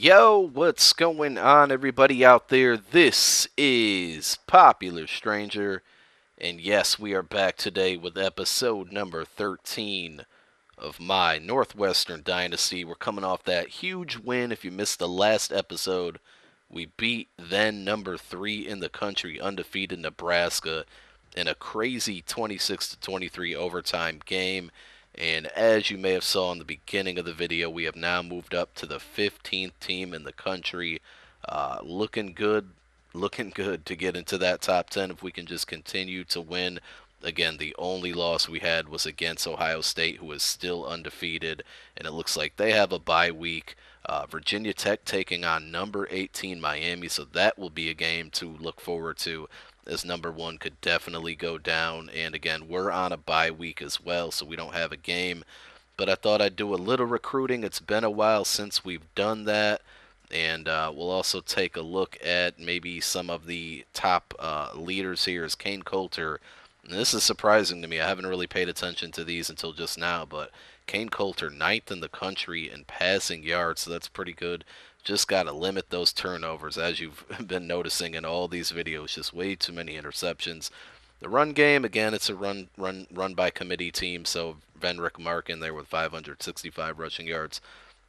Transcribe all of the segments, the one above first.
Yo, what's going on, everybody out there? This is Popular Stranger, and yes, we are back today with episode number 13 of my Northwestern Dynasty. We're coming off that huge win. If you missed the last episode, we beat then number 3 in the country, undefeated Nebraska, in a crazy 26 to 23 overtime game. And as you may have saw in the beginning of the video, we have now moved up to the 15th team in the country. Looking good, looking good to get into that top 10 if we can just continue to win. Again, the only loss we had was against Ohio State, who is still undefeated, and it looks like they have a bye week. Virginia Tech taking on number 18 Miami, so that will be a game to look forward to, as number 1 could definitely go down. And again, we're on a bye week as well, so we don't have a game. But I thought I'd do a little recruiting. It's been a while since we've done that. And we'll also take a look at maybe some of the top leaders here. As Kane Coulter, and this is surprising to me. I haven't really paid attention to these until just now, but Kane Coulter, 9th in the country in passing yards, so that's pretty good. Just got to limit those turnovers, as you've been noticing in all these videos. Just way too many interceptions. The run game, again, it's a run by committee team, so Venrick Mark in there with 565 rushing yards.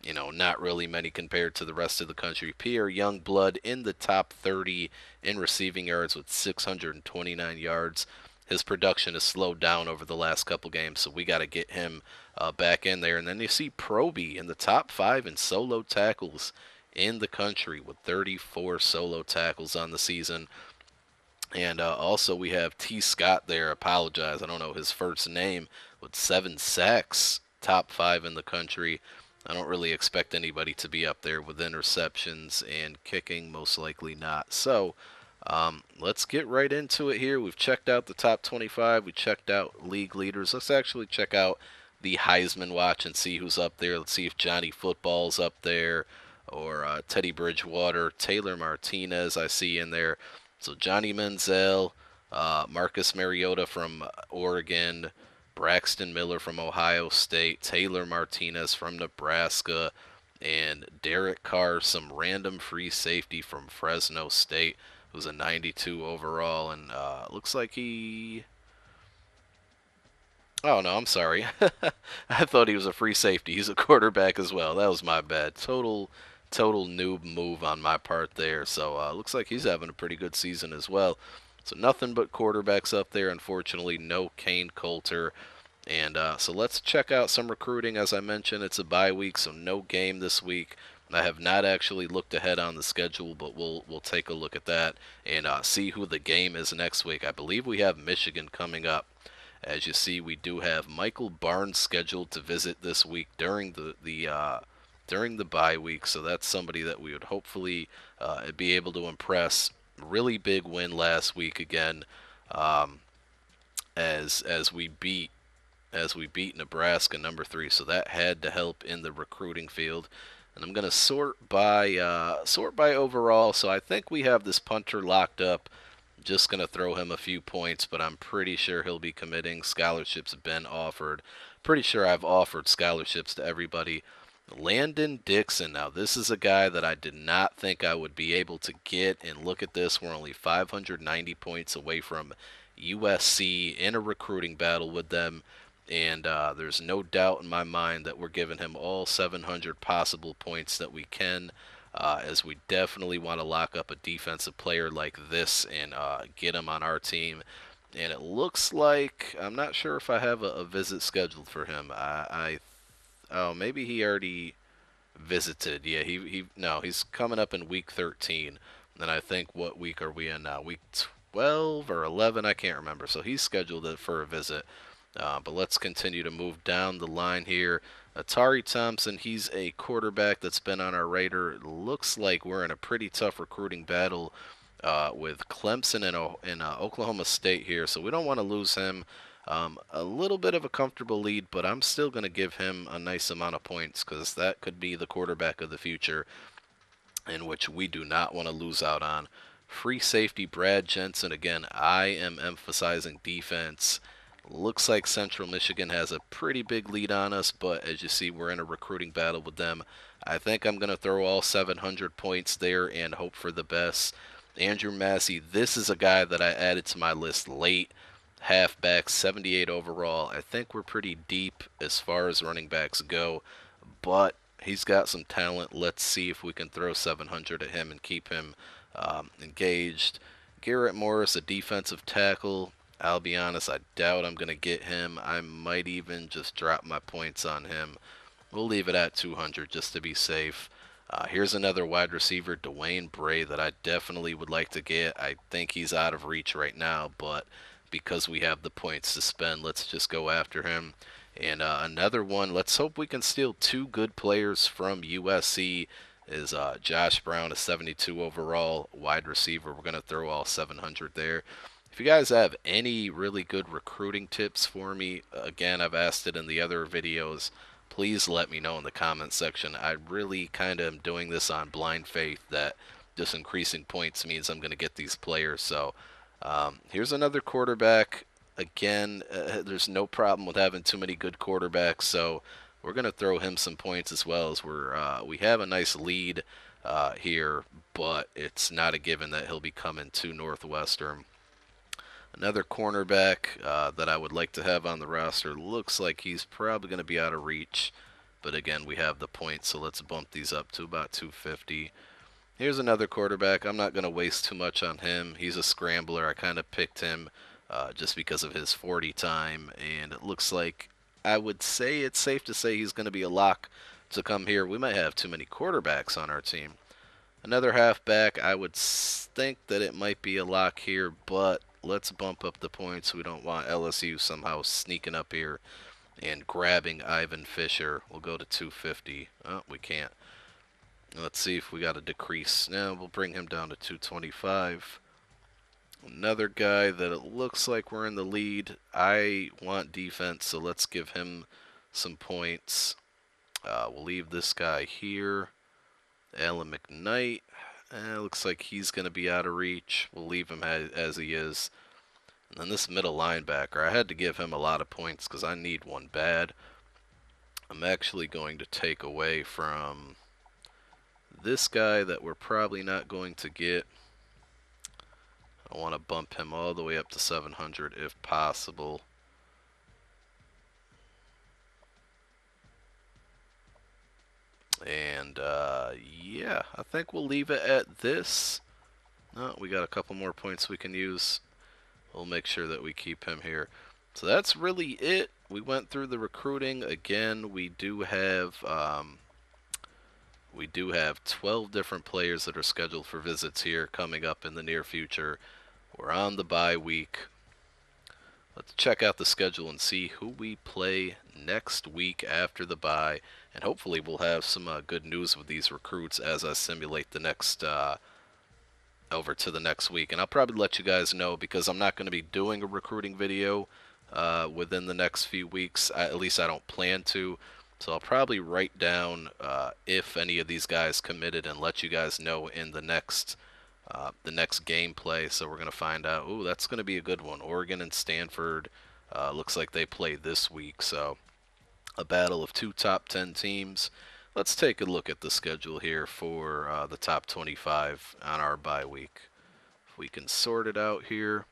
Not really many compared to the rest of the country. Pierre Youngblood in the top 30 in receiving yards with 629 yards. His production has slowed down over the last couple games, so we got to get him back in there. And then you see Proby in the top 5 in solo tackles in the country with 34 solo tackles on the season. And also we have T. Scott there. Apologize, I don't know his first name, with 7 sacks, top 5 in the country. I don't really expect anybody to be up there with interceptions and kicking, most likely not. So let's get right into it here. We've checked out the top 25. We checked out league leaders. Let's actually check out the Heisman Watch and see who's up there. Let's see if Johnny Football's up there, or Teddy Bridgewater, Taylor Martinez I see in there. So Johnny Manziel, Marcus Mariota from Oregon, Braxton Miller from Ohio State, Taylor Martinez from Nebraska, and Derek Carr, some random free safety from Fresno State, who's a 92 overall, and looks like he... Oh, no, I'm sorry. I thought he was a free safety. He's a quarterback as well. That was my bad. Total noob move on my part there. So looks like he's having a pretty good season as well. So nothing but quarterbacks up there. Unfortunately, no Kane Coulter. And so let's check out some recruiting. As I mentioned, it's a bye week, so no game this week. I have not actually looked ahead on the schedule, but we'll take a look at that and see who the game is next week. I believe we have Michigan coming up. As you see, we do have Michael Barnes scheduled to visit this week during the bye week, so that's somebody that we would hopefully be able to impress. Really big win last week again, as we beat Nebraska number 3, so that had to help in the recruiting field. And I'm gonna sort by overall. So I think we have this punter locked up. Just going to throw him a few points, but I'm pretty sure he'll be committing. Scholarships have been offered. Pretty sure I've offered scholarships to everybody. Landon Dixon. Now, this is a guy that I did not think I would be able to get. And look at this. We're only 590 points away from USC in a recruiting battle with them. And there's no doubt in my mind that we're giving him all 700 possible points that we can. As we definitely want to lock up a defensive player like this and get him on our team. And it looks like, I'm not sure if I have a visit scheduled for him. Oh, maybe he already visited. Yeah, no, he's coming up in week 13. And I think, what week are we in now? Week 12 or 11? I can't remember. So he's scheduled for a visit. But let's continue to move down the line here. Atari Thompson, he's a quarterback that's been on our radar. It looks like we're in a pretty tough recruiting battle with Clemson and Oklahoma State here, so we don't want to lose him. A little bit of a comfortable lead, but I'm still going to give him a nice amount of points, because that could be the quarterback of the future, in which we do not want to lose out on. Free safety Brad Jensen, again, I am emphasizing defense Looks like Central Michigan has a pretty big lead on us, but as you see, we're in a recruiting battle with them. I think I'm going to throw all 700 points there and hope for the best. Andrew Massey, this is a guy that I added to my list late. Halfback, 78 overall. I think we're pretty deep as far as running backs go, but he's got some talent. Let's see if we can throw 700 at him and keep him engaged. Garrett Morris, a defensive tackle. I'll be honest, I doubt I'm going to get him. I might even just drop my points on him. We'll leave it at 200 just to be safe. Here's another wide receiver, Dwayne Bray, that I definitely would like to get. I think he's out of reach right now, but because we have the points to spend, let's just go after him. And another one, let's hope we can steal two good players from USC, is Josh Brown, a 72 overall wide receiver. We're going to throw all 700 there. If you guys have any really good recruiting tips for me, again, I've asked it in the other videos, please let me know in the comments section. I really kind of am doing this on blind faith that just increasing points means I'm going to get these players. So here's another quarterback. Again, there's no problem with having too many good quarterbacks, so we're going to throw him some points as well, as we have a nice lead here, but it's not a given that he'll be coming to Northwestern. Another cornerback that I would like to have on the roster. Looks like he's probably going to be out of reach. But again, we have the points, so let's bump these up to about 250. Here's another quarterback. I'm not going to waste too much on him. He's a scrambler. I kind of picked him just because of his 40 time. And it looks like I would say it's safe to say he's going to be a lock to come here. We might have too many quarterbacks on our team. Another halfback, I would think that it might be a lock here, but let's bump up the points. We don't want LSU somehow sneaking up here and grabbing Ivan Fisher. We'll go to 250. Oh, we can't. Let's see if we got a decrease. Now we'll bring him down to 225. Another guy that it looks like we're in the lead. I want defense, so let's give him some points. We'll leave this guy here. Alan McKnight. Looks like he's going to be out of reach. We'll leave him as he is. And then this middle linebacker, I had to give him a lot of points because I need one bad. I'm actually going to take away from this guy that we're probably not going to get. I want to bump him all the way up to 700 if possible. And yeah, I think we'll leave it at this. Oh, we got a couple more points we can use. We'll make sure that we keep him here. So that's really it. We went through the recruiting. Again, we do have 12 different players that are scheduled for visits here coming up in the near future. We're on the bye week. Let's check out the schedule and see who we play next week after the bye. And hopefully we'll have some good news with these recruits as I simulate the next over to the next week. And I'll probably let you guys know because I'm not going to be doing a recruiting video within the next few weeks. At least I don't plan to. So I'll probably write down if any of these guys committed and let you guys know in the next gameplay. So we're going to find out. Ooh, that's going to be a good one. Oregon and Stanford looks like they play this week. So a battle of two top 10 teams. Let's take a look at the schedule here for the top 25 on our bye week. If we can sort it out here.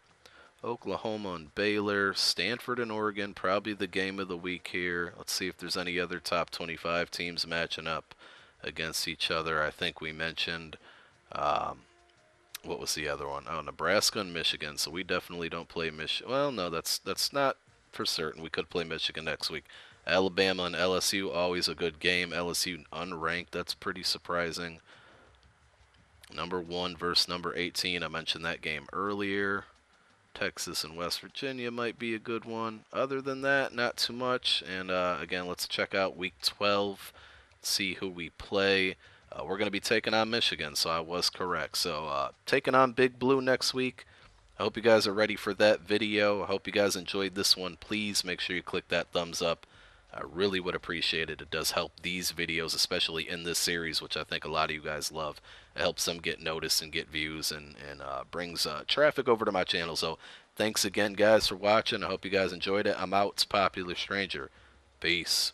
Oklahoma and Baylor, Stanford and Oregon, probably the game of the week here. Let's see if there's any other top 25 teams matching up against each other. I think we mentioned, what was the other one? Oh, Nebraska and Michigan. So we definitely don't play Michigan. Well, no, that's not for certain. We could play Michigan next week. Alabama and LSU, always a good game. LSU unranked, that's pretty surprising. Number 1 versus number 18, I mentioned that game earlier. Texas and West Virginia might be a good one. Other than that, not too much. And again, let's check out week 12, see who we play. We're going to be taking on Michigan, so I was correct. So taking on Big Blue next week. I hope you guys are ready for that video. I hope you guys enjoyed this one. Please make sure you click that thumbs up. I really would appreciate it. It does help these videos, especially in this series, which I think a lot of you guys love. It helps them get noticed and get views and brings traffic over to my channel. So Thanks again, guys, for watching. I hope you guys enjoyed it. I'm out. It's Popular Stranger. Peace.